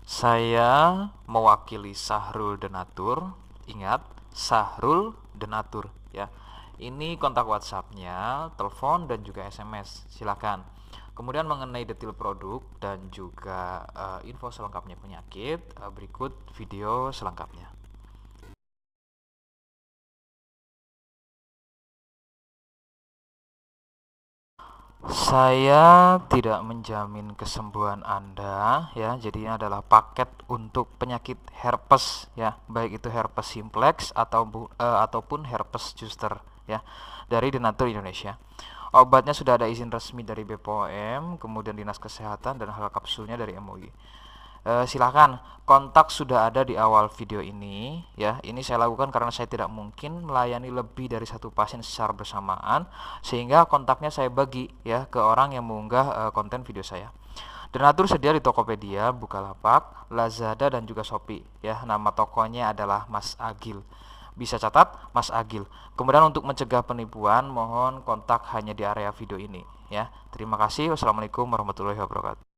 Saya mewakili Sahrul Denatur. Ingat, Sahrul Denatur ya. Ini kontak WhatsApp-nya, telepon dan juga SMS. Silakan. Kemudian mengenai detail produk dan juga info selengkapnya penyakit, berikut video selengkapnya. Saya tidak menjamin kesembuhan Anda ya. Jadi ini adalah paket untuk penyakit herpes ya, baik itu herpes simplex ataupun herpes zoster ya dari Denatur Indonesia. Obatnya sudah ada izin resmi dari BPOM, kemudian Dinas Kesehatan dan hal kapsulnya dari MUI. Silahkan kontak sudah ada di awal video ini ya. Ini saya lakukan karena saya tidak mungkin melayani lebih dari satu pasien secara bersamaan, sehingga kontaknya saya bagi ya ke orang yang mengunggah konten video saya. Denatur sedia di Tokopedia, Bukalapak, Lazada dan juga Shopee ya. Nama tokonya adalah Mas Agil. Bisa catat Mas Agil. Kemudian untuk mencegah penipuan, mohon kontak hanya di area video ini ya. Terima kasih. Wassalamualaikum warahmatullahi wabarakatuh.